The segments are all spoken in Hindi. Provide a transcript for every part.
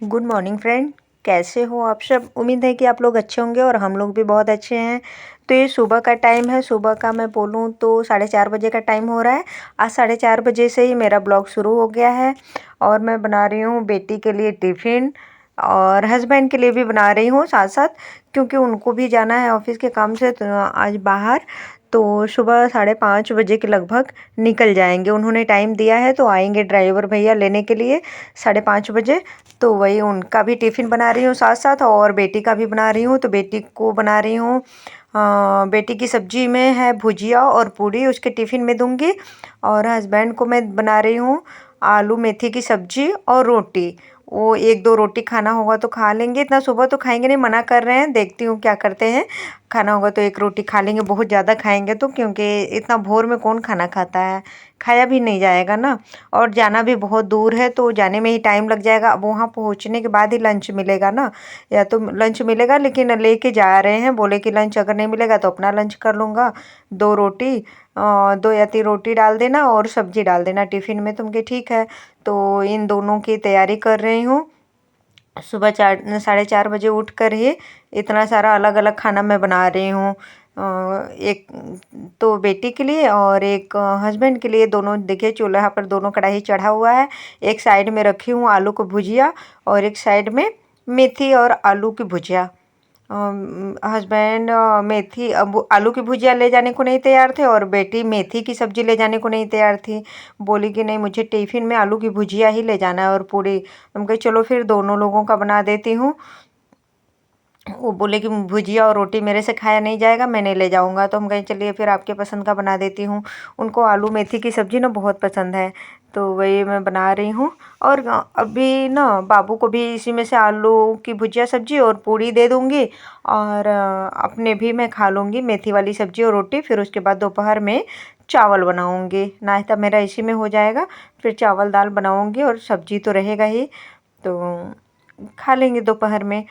Good morning friend. कैसे हो आप सब? उम्मीद है कि आप लोग अच्छे होंगे और हम लोग भी बहुत अच्छे हैं। तो ये सुबह का टाइम है। सुबह का मैं बोलूँ तो 4:30 बजे का टाइम हो रहा है। आज 4:30 बजे से ही मेरा ब्लॉग शुरू हो गया है और मैं बना रही हूँ बेटी के लिए टिफ़िन और हस्बैंड के लिए भी बना रही हूँ साथ साथ, क्योंकि उनको भी जाना है ऑफिस के काम से तो आज बाहर। तो सुबह 5:30 बजे के लगभग निकल जाएंगे। उन्होंने टाइम दिया है तो आएंगे ड्राइवर भैया लेने के लिए 5:30 बजे। तो वही उनका भी टिफ़िन बना रही हूँ साथ साथ और बेटी का भी बना रही हूँ। तो बेटी को बना रही हूँ बेटी की सब्जी में है भुजिया और पूड़ी, उसके टिफ़िन में दूंगी। और हस्बैंड को मैं बना रही हूँ आलू मेथी की सब्जी और रोटी। वो एक दो रोटी खाना होगा तो खा लेंगे, इतना सुबह तो खाएंगे नहीं, मना कर रहे हैं, देखती हूँ क्या करते हैं। खाना होगा तो एक रोटी खा लेंगे, बहुत ज़्यादा खाएंगे तो, क्योंकि इतना भोर में कौन खाना खाता है, खाया भी नहीं जाएगा ना। और जाना भी बहुत दूर है तो जाने में ही टाइम लग जाएगा। अब वहाँ पहुँचने के बाद ही लंच मिलेगा ना, या तो लंच मिलेगा, लेकिन लेके जा रहे हैं, बोले कि लंच अगर नहीं मिलेगा तो अपना लंच कर लूँगा। 2 रोटी 2 या 3 रोटी डाल देना और सब्जी डाल देना टिफ़िन में, तुमके ठीक है। तो इन दोनों की तैयारी कर रही हूँ। सुबह 4 साढ़े 4 बजे उठ कर ही इतना सारा अलग अलग खाना मैं बना रही हूँ। एक तो बेटी के लिए और एक हस्बैंड के लिए। दोनों देखिए चूल्हा पर दोनों कढ़ाई चढ़ा हुआ है। एक साइड में रखी हूँ आलू को भुजिया और एक साइड में मेथी और आलू की भुजिया। हस्बैंड मेथी अब आलू की भुजिया ले जाने को नहीं तैयार थे और बेटी मेथी की सब्जी ले जाने को नहीं तैयार थी। बोली कि नहीं, मुझे टिफ़िन में आलू की भुजिया ही ले जाना है और पूड़ी। हम कहे चलो फिर दोनों लोगों का बना देती हूँ। वो बोले कि भुजिया और रोटी मेरे से खाया नहीं जाएगा, मैं नहीं ले जाऊंगा। तो हम कहें चलिए फिर आपके पसंद का बना देती हूँ। उनको आलू मेथी की सब्ज़ी ना बहुत पसंद है, तो वही मैं बना रही हूँ। और अभी ना बाबू को भी इसी में से आलू की भुजिया सब्ज़ी और पूड़ी दे दूँगी और अपने भी मैं खा लूँगी मेथी वाली सब्ज़ी और रोटी। फिर उसके बाद दोपहर में चावल बनाऊँगी, नाश्ता मेरा इसी में हो जाएगा। फिर चावल दाल बनाऊँगी और सब्ज़ी तो रहेगा ही, तो खा लेंगे दोपहर में।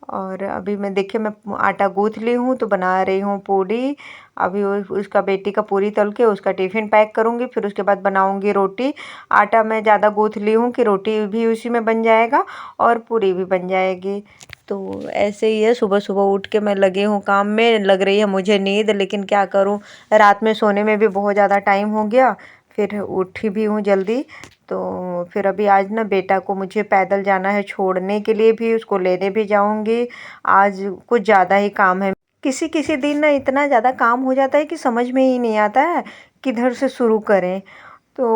और अभी मैं देखिए मैं आटा गूँथ ली हूँ तो बना रही हूँ पूड़ी। अभी उसका बेटी का पूरी तल के उसका टिफ़िन पैक करूँगी, फिर उसके बाद बनाऊँगी रोटी। आटा मैं ज़्यादा गूँथ ली हूँ कि रोटी भी उसी में बन जाएगा और पूरी भी बन जाएगी। तो ऐसे ही है, सुबह सुबह उठ के मैं लगी हूँ काम में। लग रही है मुझे नींद, लेकिन क्या करूँ, रात में सोने में भी बहुत ज़्यादा टाइम हो गया, फिर उठी भी हूँ जल्दी। तो फिर अभी आज ना बेटा को मुझे पैदल जाना है छोड़ने के लिए, भी उसको लेने भी जाऊंगी। आज कुछ ज़्यादा ही काम है। किसी किसी दिन ना इतना ज़्यादा काम हो जाता है कि समझ में ही नहीं आता है किधर से शुरू करें। तो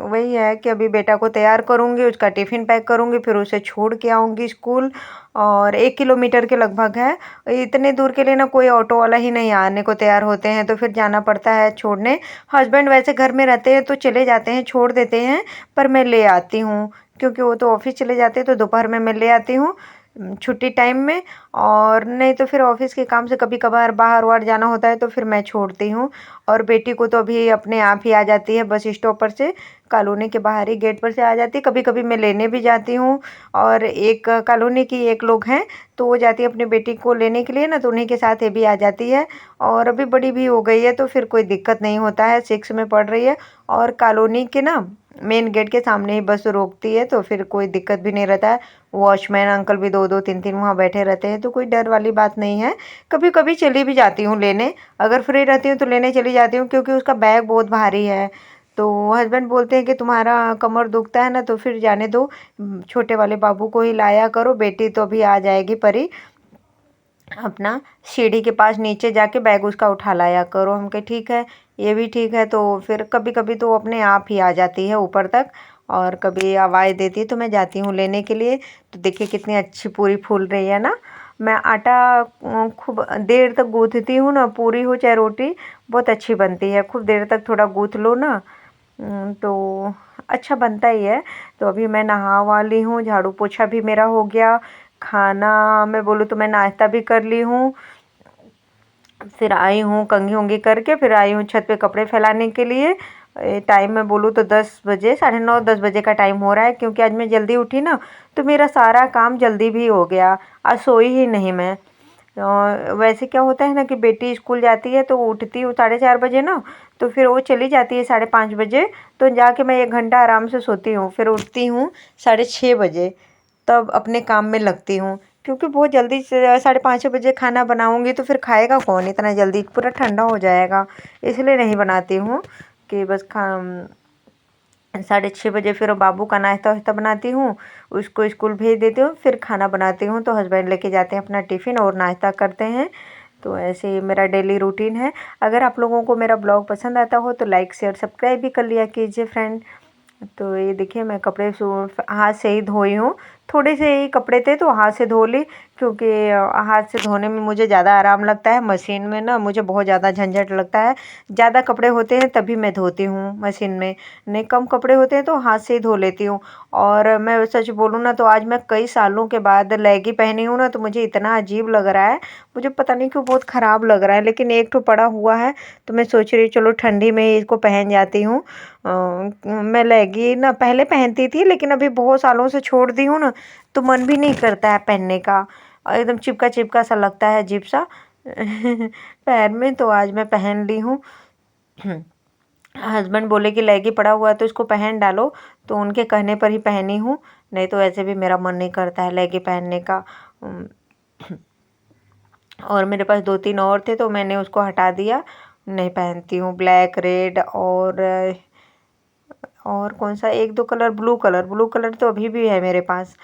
वही है कि अभी बेटा को तैयार करूँगी, उसका टिफ़िन पैक करूँगी, फिर उसे छोड़ के आऊँगी स्कूल। और 1 किलोमीटर के लगभग है। इतने दूर के लिए ना कोई ऑटो वाला ही नहीं आने को तैयार होते हैं, तो फिर जाना पड़ता है छोड़ने। हस्बैंड वैसे घर में रहते हैं तो चले जाते हैं, छोड़ देते हैं, पर मैं ले आती हूँ, क्योंकि वो तो ऑफिस चले जाते हैं तो दोपहर में मैं ले आती हूँ छुट्टी टाइम में। और नहीं तो फिर ऑफिस के काम से कभी कभार बाहर वाहर जाना होता है तो फिर मैं छोड़ती हूँ। और बेटी को तो अभी अपने आप ही आ जाती है, बस स्टॉप पर से, कॉलोनी के बाहरी गेट पर से आ जाती है। कभी कभी मैं लेने भी जाती हूँ। और एक कॉलोनी की एक लोग हैं तो वो जाती है अपनी बेटी को लेने के लिए ना, तो उन्हीं के साथ ये भी आ जाती है। और अभी बड़ी भी हो गई है तो फिर कोई दिक्कत नहीं होता है, 6 में पढ़ रही है। और कॉलोनी के ना मेन गेट के सामने ही बस रोकती है तो फिर कोई दिक्कत भी नहीं रहता है। वॉचमैन अंकल भी दो दो तीन तीन वहाँ बैठे रहते हैं, तो कोई डर वाली बात नहीं है। कभी कभी चली भी जाती हूँ लेने, अगर फ्री रहती हूँ तो लेने चली जाती हूँ, क्योंकि उसका बैग बहुत भारी है। तो हस्बैंड बोलते हैं कि तुम्हारा कमर दुखता है ना तो फिर जाने दो, छोटे वाले बाबू को ही लाया करो, बेटी तो अभी आ जाएगी परी, अपना सीढ़ी के पास नीचे जाके बैग उसका उठा लाया करो। हम कहे ठीक है, ये भी ठीक है। तो फिर कभी कभी तो वो अपने आप ही आ जाती है ऊपर तक, और कभी आवाज़ देती है तो मैं जाती हूँ लेने के लिए। तो देखिए कितनी अच्छी पूरी फूल रही है ना। मैं आटा खूब देर तक गूँथती हूँ ना, पूरी हो चाहे रोटी, बहुत अच्छी बनती है। खूब देर तक थोड़ा गूँथ लो ना, तो अच्छा बनता ही है। तो अभी मैं नहा वाली हूँ, झाड़ू पोछा भी मेरा हो गया, खाना मैं बोलूँ तो मैं नाश्ता भी कर ली हूँ। फिर आई हूँ कंघी उंघी करके, फिर आई हूँ छत पे कपड़े फैलाने के लिए। टाइम मैं बोलूँ तो 10 बजे, 9:30 10 बजे का टाइम हो रहा है, क्योंकि आज मैं जल्दी उठी ना तो मेरा सारा काम जल्दी भी हो गया। आज सोई ही नहीं मैं। वैसे क्या होता है ना कि बेटी स्कूल जाती है तो उठती हूँ 4:30 बजे ना, तो फिर वो चली जाती है 5:30 बजे, तो जाके मैं 1 घंटा आराम से सोती हूँ, फिर उठती हूँ 6:30 बजे। तब अपने काम में लगती हूँ, क्योंकि बहुत जल्दी से 5:30 बजे खाना बनाऊँगी तो फिर खाएगा कौन इतना जल्दी, पूरा ठंडा हो जाएगा। इसलिए नहीं बनाती हूँ कि बस 6:30 बजे फिर बाबू का नाश्ता वास्ता बनाती हूँ, उसको स्कूल भेज देती हूँ, फिर खाना बनाती हूँ। तो हस्बैंड लेके जाते हैं अपना टिफ़िन और नाश्ता करते हैं। तो ऐसे ही मेरा डेली रूटीन है। अगर आप लोगों को मेरा ब्लॉग पसंद आता हो तो लाइक शेयर सब्सक्राइब भी कर लिया कीजिए फ्रेंड। तो ये देखिए मैं कपड़े हाथ से ही धोई हूँ, थोड़े से ही कपड़े थे तो हाथ से धो ली, क्योंकि हाथ से धोने में मुझे ज़्यादा आराम लगता है। मशीन में ना मुझे बहुत ज़्यादा झंझट लगता है। ज़्यादा कपड़े होते हैं तभी मैं धोती हूँ मशीन में, नहीं कम कपड़े होते हैं तो हाथ से ही धो लेती हूँ। और मैं सच बोलूँ ना तो आज मैं कई सालों के बाद लेगी पहनी हूँ ना, तो मुझे इतना अजीब लग रहा है, मुझे पता नहीं क्यों बहुत ख़राब लग रहा है। लेकिन एक तो पड़ा हुआ है तो मैं सोच रही चलो ठंडी में इसको पहन जाती हूँ। मैं लेगी ना पहले पहनती थी, लेकिन अभी बहुत सालों से छोड़ दी हूँ ना, तो मन भी नहीं करता है पहनने का, और एकदम चिपका चिपका सा लगता है अजीब सा पैर में। तो आज मैं पहन ली हूँ। हस्बैंड बोले कि लेगी पड़ा हुआ है तो इसको पहन डालो, तो उनके कहने पर ही पहनी हूँ, नहीं तो ऐसे भी मेरा मन नहीं करता है लेगी पहनने का। और मेरे पास 2-3 और थे तो मैंने उसको हटा दिया, नहीं पहनती हूँ। ब्लैक, रेड और कौन सा 1-2 कलर, ब्लू कलर तो अभी भी है मेरे पास।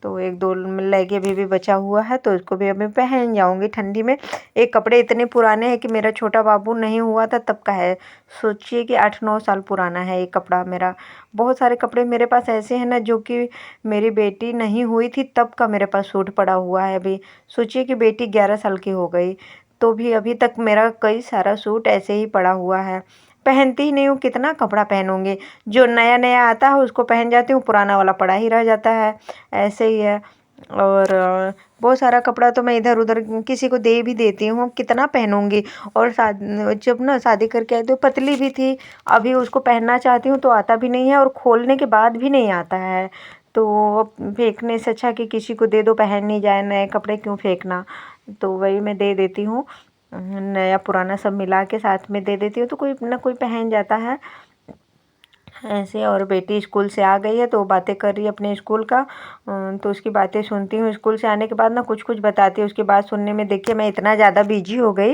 तो 1-2 लेके अभी भी बचा हुआ है, तो इसको भी अभी पहन जाऊंगी ठंडी में। एक कपड़े इतने पुराने हैं कि मेरा छोटा बाबू नहीं हुआ था तब का है, सोचिए कि 8-9 साल पुराना है ये कपड़ा मेरा। बहुत सारे कपड़े मेरे पास ऐसे हैं ना जो कि मेरी बेटी नहीं हुई थी तब का मेरे पास सूट पड़ा हुआ है। अभी सोचिए कि बेटी 11 साल की हो गई तो भी अभी तक मेरा कई सारा सूट ऐसे ही पड़ा हुआ है, पहनती ही नहीं हूँ। कितना कपड़ा पहनूंगी, जो नया नया आता है उसको पहन जाती हूँ, पुराना वाला पड़ा ही रह जाता है, ऐसे ही है। और बहुत सारा कपड़ा तो मैं इधर उधर किसी को दे भी देती हूँ, कितना पहनूंगी। और जब ना शादी करके आई तो पतली भी थी, अभी उसको पहनना चाहती हूँ तो आता भी नहीं है, और खोलने के बाद भी नहीं आता है। तो अब फेंकने से अच्छा कि किसी को दे दो, पहन नहीं जाए, नए कपड़े क्यों फेंकना। तो वही मैं दे देती हूँ, नया पुराना सब मिला के साथ में दे देती हूँ, तो कोई ना कोई पहन जाता है ऐसे। और बेटी स्कूल से आ गई है तो बातें कर रही है अपने स्कूल का, तो उसकी बातें सुनती हूँ। स्कूल से आने के बाद ना कुछ कुछ बताती है, उसकी बात सुनने में देखिए मैं इतना ज़्यादा बिजी हो गई,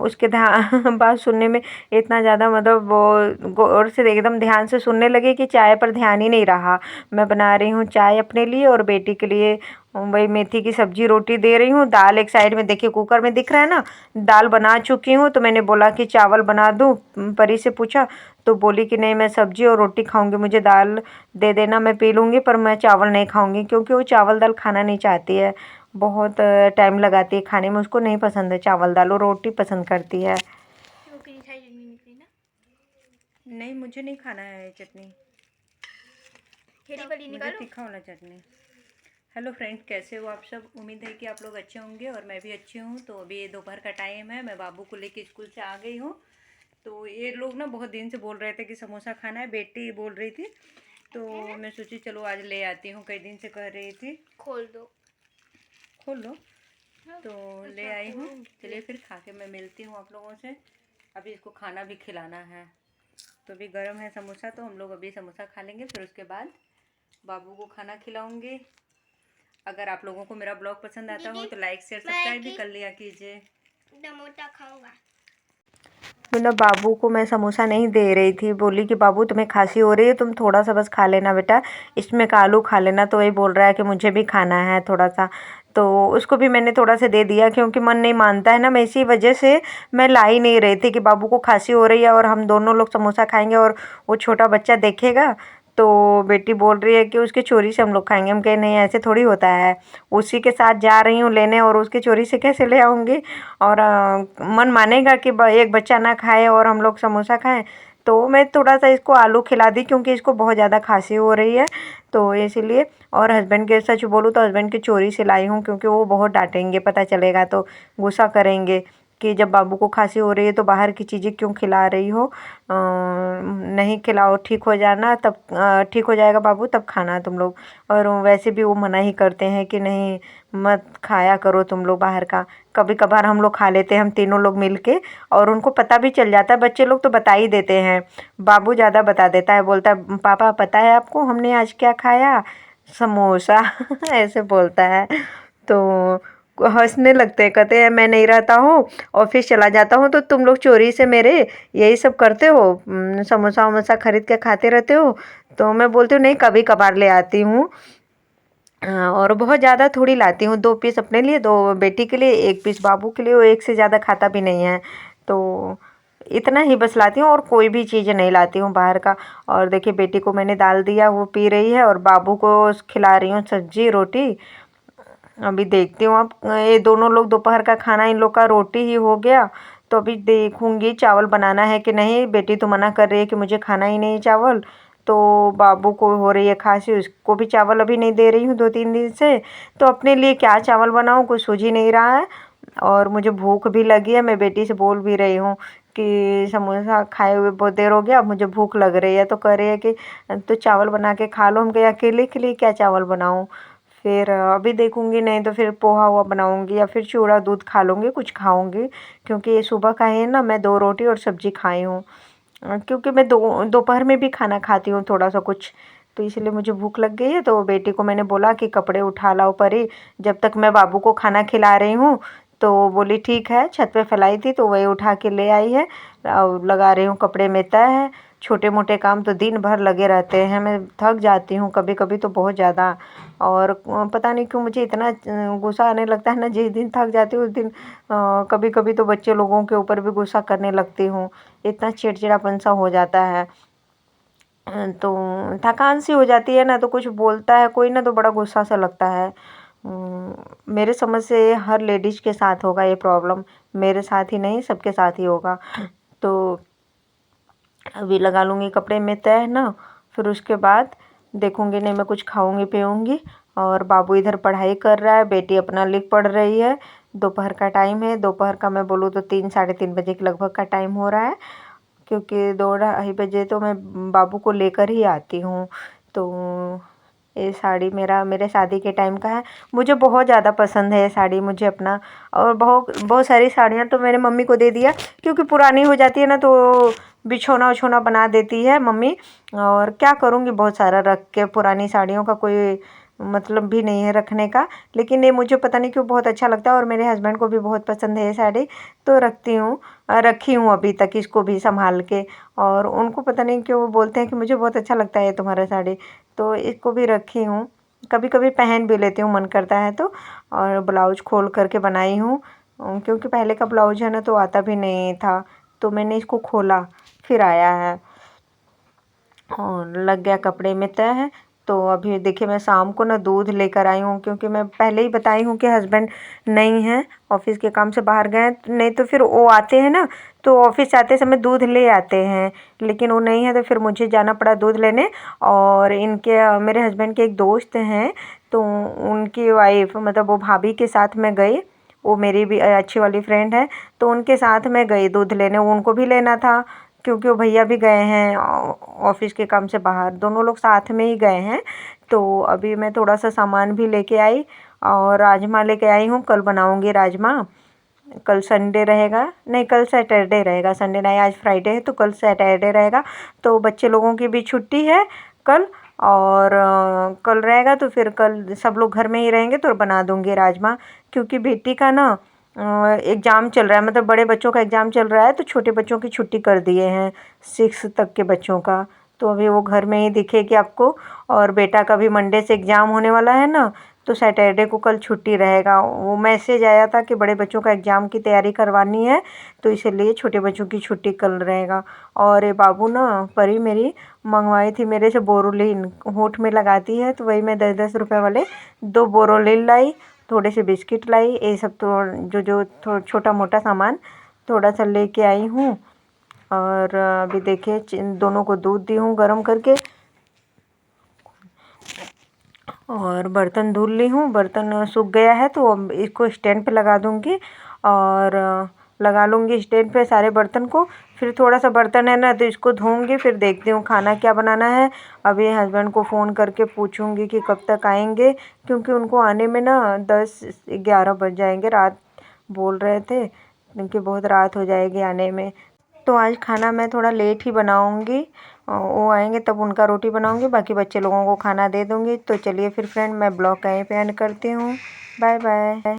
उसके बात सुनने में इतना ज़्यादा, मतलब वो गौर से एकदम ध्यान से सुनने लगी कि चाय पर ध्यान ही नहीं रहा। मैं बना रही हूँ चाय अपने लिए और बेटी के लिए वही मेथी की सब्जी रोटी दे रही हूँ। दाल एक साइड में देखिए कुकर में दिख रहा है ना, दाल बना चुकी हूँ। तो मैंने बोला कि चावल बना दूँ, परी से पूछा तो बोली कि नहीं मैं सब्जी और रोटी खाऊंगी, मुझे दाल दे देना मैं पी लूँगी, पर मैं चावल नहीं खाऊंगी, क्योंकि वो चावल दाल खाना नहीं चाहती है, बहुत टाइम लगाती है खाने में, उसको नहीं पसंद है चावल दाल, वो रोटी पसंद करती है। नहीं मुझे नहीं खाना है चटनी, मुझे तीखा वाला चटनी। हेलो फ्रेंड्स, कैसे हो आप सब? उम्मीद है कि आप लोग अच्छे होंगे और मैं भी अच्छी हूँ। तो अभी दोपहर का टाइम है, मैं बाबू को लेके स्कूल से आ गई हूँ। तो ये लोग ना बहुत दिन से बोल रहे थे कि समोसा खाना है, बेटी बोल रही थी, तो मैं सोची चलो आज ले आती हूँ, कई दिन से कह रही थी। खोल लो। तो ले आई हूँ, चलिए फिर खा के मैं मिलती हूँ आप लोगों से। अभी इसको खाना भी खिलाना है, तो अभी गर्म है समोसा, तो हम लोग अभी समोसा खा लेंगे, फिर उसके बाद बाबू को खाना खिलाऊंगी। अगर आप लोगों को मेरा ब्लॉग पसंद आता हो तो लाइक शेयर सब्सक्राइब भी कर लिया कीजिए। समोसा खाऊंगा। मतलब बाबू को मैं समोसा नहीं दे रही थी, बोली कि बाबू तुम्हें खांसी हो रही है, तुम थोड़ा सा बस खा लेना बेटा, इसमें का आलू खा लेना। तो वही बोल रहा है कि मुझे भी खाना है थोड़ा सा, तो उसको भी मैंने थोड़ा सा दे दिया, क्योंकि मन नहीं मानता है ना। मैं इसी वजह से मैं ला ही नहीं रही थी कि बाबू को खांसी हो रही है और हम दोनों लोग समोसा खाएंगे और वो छोटा बच्चा देखेगा। तो बेटी बोल रही है कि उसके चोरी से हम लोग खाएंगे, हम कहे नहीं ऐसे थोड़ी होता है, उसी के साथ जा रही हूँ लेने और उसके चोरी से कैसे ले आऊँगी। और मन मानेगा कि एक बच्चा ना खाए और हम लोग समोसा खाएं। तो मैं थोड़ा सा इसको आलू खिला दी, क्योंकि इसको बहुत ज़्यादा खांसी हो रही है, तो इसीलिए। और हस्बैंड के सच बोलूँ तो हस्बैंड की चोरी से लाई हूँ, क्योंकि वो बहुत डांटेंगे, पता चलेगा तो गुस्सा करेंगे कि जब बाबू को खांसी हो रही है तो बाहर की चीज़ें क्यों खिला रही हो, नहीं खिलाओ, ठीक हो जाना तब, ठीक हो जाएगा बाबू तब खाना तुम लोग। और वैसे भी वो मना ही करते हैं कि नहीं मत खाया करो तुम लोग बाहर का। कभी कभार हम लोग खा लेते हैं, हम तीनों लोग मिल के, और उनको पता भी चल जाता है, बच्चे लोग तो बता ही देते हैं, बाबू ज़्यादा बता देता है, बोलता है पापा पता है आपको हमने आज क्या खाया, समोसा ऐसे बोलता है। तो हंसने लगते हैं, कहते हैं मैं नहीं रहता हूँ, ऑफिस चला जाता हूँ तो तुम लोग चोरी से मेरे यही सब करते हो, समोसा वमोसा खरीद के खाते रहते हो। तो मैं बोलती हूँ नहीं, कभी कभार ले आती हूँ। और बहुत ज़्यादा थोड़ी लाती हूँ, 2 पीस अपने लिए, 2 बेटी के लिए, 1 पीस बाबू के लिए, वो एक से ज़्यादा खाता भी नहीं है। तो इतना ही बस लाती हूँ और कोई भी चीज़ नहीं लाती हूँ बाहर का। और देखिए बेटी को मैंने दाल दिया, वो पी रही है, और बाबू को खिला रही हूँ सब्जी रोटी। अभी देखती हूँ, अब ये दोनों लोग दोपहर का खाना इन लोग का रोटी ही हो गया। तो अभी देखूंगी चावल बनाना है कि नहीं। बेटी तो मना कर रही है कि मुझे खाना ही नहीं चावल। तो बाबू को हो रही है खांसी, उसको भी चावल अभी नहीं दे रही हूँ 2-3 दिन से। तो अपने लिए क्या चावल बनाऊँ, कुछ सूझ ही नहीं रहा है। और मुझे भूख भी लगी है, मैं बेटी से बोल भी रही हूँ कि समोसा खाए हुए बहुत देर हो गया, अब मुझे भूख लग रही है। तो कह रही है कि तो चावल बना के खा लो। हम कहे अकेले के लिए क्या चावल बनाऊँ। फिर अभी देखूंगी, नहीं तो फिर पोहा हुआ बनाऊंगी या फिर चूड़ा दूध खा लूँगी, कुछ खाऊंगी। क्योंकि ये सुबह का है ना, मैं 2 रोटी और सब्जी खाई हूँ। क्योंकि मैं दोपहर में भी खाना खाती हूँ थोड़ा सा कुछ। तो इसलिए मुझे भूख लग गई है। तो बेटी को मैंने बोला कि कपड़े उठा लाओ परी, जब तक मैं बाबू को खाना खिला रही हूँ। तो बोली ठीक है, छत पे फैलाई थी तो वही उठा के ले आई है। और लगा रही हूँ, कपड़े में तय है। छोटे मोटे काम तो दिन भर लगे रहते हैं, मैं थक जाती हूँ कभी कभी तो बहुत ज़्यादा। और पता नहीं क्यों मुझे इतना गुस्सा आने लगता है ना, जिस दिन थक जाती हूँ उस दिन कभी कभी तो बच्चे लोगों के ऊपर भी गुस्सा करने लगती हूँ। इतना चिड़चिड़ापन सा हो जाता है। तो थकान सी हो जाती है ना, तो कुछ बोलता है कोई ना तो बड़ा गुस्सा सा लगता है। मेरे समझ से हर लेडीज के साथ होगा ये प्रॉब्लम, मेरे साथ ही नहीं सबके साथ ही होगा। तो अभी लगा लूँगी कपड़े में तय ना, फिर उसके बाद देखूँगी, नहीं मैं कुछ खाऊँगी पीऊँगी। और बाबू इधर पढ़ाई कर रहा है, बेटी अपना लिख पढ़ रही है। दोपहर का टाइम है, दोपहर का मैं बोलूँ तो 3-3:30 बजे के लगभग का टाइम हो रहा है। क्योंकि 2-2:30 बजे तो मैं बाबू को लेकर ही आती हूँ। तो ये साड़ी मेरे शादी के टाइम का है। मुझे बहुत ज़्यादा पसंद है ये साड़ी, मुझे अपना। और बहुत बहुत सारी साड़ियाँ तो मैंने मम्मी को दे दिया, क्योंकि पुरानी हो जाती है ना तो बिछौना उछौना बना देती है मम्मी। और क्या करूँगी, बहुत सारा रख के, पुरानी साड़ियों का कोई मतलब भी नहीं है रखने का। लेकिन ये मुझे पता नहीं क्यों बहुत अच्छा लगता है, और मेरे हस्बैंड को भी बहुत पसंद है ये साड़ी। तो रखी हूँ अभी तक इसको भी संभाल के। और उनको पता नहीं क्यों वो बोलते हैं कि मुझे बहुत अच्छा लगता है तुम्हारा साड़ी। तो इसको भी रखी हूँ, कभी कभी पहन भी लेती हूँ मन करता है तो। और ब्लाउज खोल करके बनाई हूँ, क्योंकि पहले का ब्लाउज है ना तो आता भी नहीं था। तो मैंने इसको खोला, फिर आया है और लग गया कपड़े में तय है। तो अभी देखिए मैं शाम को ना दूध लेकर आई हूँ, क्योंकि मैं पहले ही बताई हूँ कि हस्बैंड नहीं है, ऑफिस के काम से बाहर गए हैं। नहीं तो फिर वो आते हैं ना, तो ऑफिस आते समय दूध ले आते हैं। लेकिन वो नहीं है तो फिर मुझे जाना पड़ा दूध लेने। और मेरे हस्बैंड के एक दोस्त हैं, तो उनकी वाइफ मतलब वो भाभी के साथ मैं गई। वो मेरी भी अच्छी वाली फ्रेंड है, तो उनके साथ मैं गई दूध लेने, उनको भी लेना था। क्योंकि वो भैया भी गए हैं ऑफिस के काम से बाहर, दोनों लोग साथ में ही गए हैं। तो अभी मैं थोड़ा सा सामान भी लेके आई, और राजमा लेके आई हूँ, कल बनाऊँगी राजमा। कल संडे रहेगा, नहीं कल सैटरडे रहेगा, संडे नहीं, आज फ्राइडे है तो कल सैटरडे रहेगा। तो बच्चे लोगों की भी छुट्टी है कल। और कल रहेगा तो फिर कल सब लोग घर में ही रहेंगे तो बना दूँगी राजमा। क्योंकि बेटी का ना एग्ज़ाम चल रहा है, मतलब बड़े बच्चों का एग्ज़ाम चल रहा है, तो छोटे बच्चों की छुट्टी कर दिए हैं, 6 तक के बच्चों का। तो अभी वो घर में ही दिखेगी आपको। और बेटा का भी मंडे से एग्ज़ाम होने वाला है ना, तो सैटरडे को कल छुट्टी रहेगा। वो मैसेज आया था कि बड़े बच्चों का एग्ज़ाम की तैयारी करवानी है, तो इसीलिए छोटे बच्चों की छुट्टी कल रहेगा। और ये बाबू ना, परी मेरी मंगवाई थी मेरे से बोरोलिन, होंठ में लगाती है, तो वही मैं 10-10 रुपए वाले 2 बोरोलिन लाई, थोड़े से बिस्किट लाई, ये सब तो जो छोटा मोटा सामान थोड़ा सा लेके आई हूँ। और अभी देखिए दोनों को दूध दी हूँ गर्म करके। और बर्तन धुल ली हूँ, बर्तन सूख गया है तो अब इसको स्टैंड पे लगा दूँगी। और लगा लूँगी स्टैंड पे सारे बर्तन को। फिर थोड़ा सा बर्तन है ना तो इसको धोऊँगी, फिर देखती हूँ खाना क्या बनाना है। अभी हस्बैंड को फ़ोन करके पूछूँगी कि कब तक आएंगे, क्योंकि उनको आने में ना 10-11 बज जाएंगे, रात बोल रहे थे, क्योंकि बहुत रात हो जाएगी आने में। तो आज खाना मैं थोड़ा लेट ही बनाऊँगी। वो आएंगे तब उनका रोटी बनाऊंगी, बाकी बच्चे लोगों को खाना दे दूंगी। तो चलिए फिर फ्रेंड, मैं ब्लॉग का यहीं पे एंड करती हूँ। Bye bye.